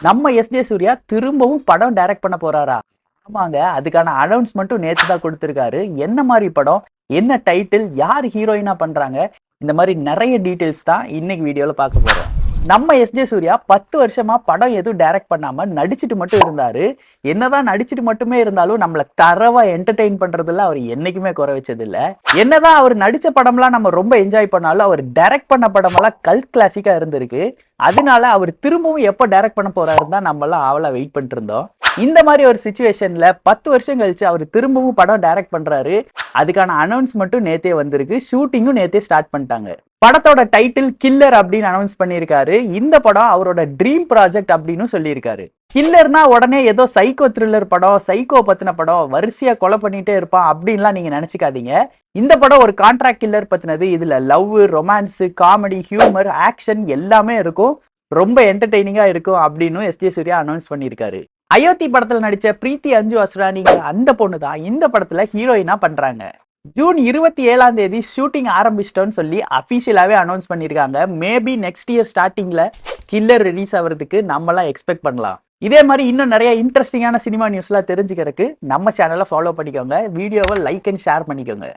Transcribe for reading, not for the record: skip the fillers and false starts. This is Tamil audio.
நம்ம எஸ்.ஜே. சூர்யா திரும்பவும் படம் டைரக்ட் பண்ண போறாரா? ஆமாங்க. அதுக்கான அனௌன்ஸ்மெண்ட்டும் நேத்து தான் குடுத்திருக்காரு. என்ன மாரி படம்? என்ன டைட்டில்? யார் ஹீரோயினா பண்றாங்க? இந்த மாரி நெறைய டீடைல்ஸ் தான் இன்னைக்கு வீடியோல பார்க்க போறோம். நம்ம எஸ்.ஜே. சூர்யா 10 வருஷமா படம் எதுவும் டைரக்ட் பண்ணாம நடிச்சுட்டு மட்டும் இருந்தாரு. என்னதான் நடிச்சுட்டு மட்டுமே இருந்தாலும் நம்மள தரவா என்டர்டெயின் பண்றதுல அவர் என்னைக்குமே குறை வச்சது இல்ல. என்னதான் அவர் நடிச்ச படம்லாம் நம்ம ரொம்ப என்ஜாய் பண்ணாலும் அவர் டைரக்ட் பண்ண படமெல்லாம் கல்ட் கிளாசிக்கா இருந்திருக்கு. அதனால அவர் திரும்பவும் எப்ப டைரக்ட் பண்ண போறாருன்னு தான் நம்ம எல்லாம் ஆவலா வெயிட் பண்ணிட்டு இருந்தோம். இந்த மாதிரி ஒரு சிச்சுவேஷன்ல 10 வருஷம் கழிச்சு அவர் திரும்பவும் படம் டைரக்ட் பண்றாரு. அதுக்கான அனௌன்ஸ்மெண்ட்டும் நேத்தே வந்திருக்கு. ஷூட்டிங்கும் நேத்தே ஸ்டார்ட் பண்ணிட்டாங்க. படத்தோட டைட்டில் கில்லர் அப்படின்னு அனௌன்ஸ் பண்ணியிருக்காரு. இந்த படம் அவரோட ட்ரீம் ப்ராஜெக்ட் அப்படின்னு சொல்லியிருக்காரு. கில்லர்னா உடனே ஏதோ சைக்கோ த்ரில்லர் படம், சைக்கோ பத்தின படம், வரிசையா கொலை பண்ணிட்டே இருப்பான் அப்படின்லாம் நீங்க நினைச்சுக்காதீங்க. இந்த படம் ஒரு கான்ட்ராக்ட் கில்லர் பத்தினது. இதுல love, romance, comedy, humour, action எல்லாமே இருக்கும். ரொம்ப என்டர்டெய்னிங்கா இருக்கும் அப்படின்னு எஸ்.ஜே. சூர்யா அனௌன்ஸ் பண்ணியிருக்காரு. அயோத்தி படத்துல நடிச்ச பிரீத்தி அஞ்சு அசுரானிங்கிற அந்த பொண்ணு தான் இந்த படத்துல ஹீரோயினா பண்றாங்க. ஜூன் 27ஆம் தேதி ஷூட்டிங் ஆரம்பிச்சிட்டோன்னு சொல்லி அபிஷியலாவே அனௌன்ஸ் பண்ணியிருக்காங்க. மேபி நெக்ஸ்ட் இயர் ஸ்டார்டிங்ல கில்லர் ரிலீஸ் ஆகிறதுக்கு நம்மலாம் எக்ஸ்பெக்ட் பண்ணலாம். இதே மாதிரி இன்னும் நிறைய இன்ட்ரெஸ்டிங்கான சினிமா நியூஸ்லாம் தெரிஞ்சுக்கிறதுக்கு நம்ம சேனலை ஃபாலோ பண்ணிக்கோங்க. வீடியோவை லைக் அண்ட் ஷேர் பண்ணிக்கோங்க.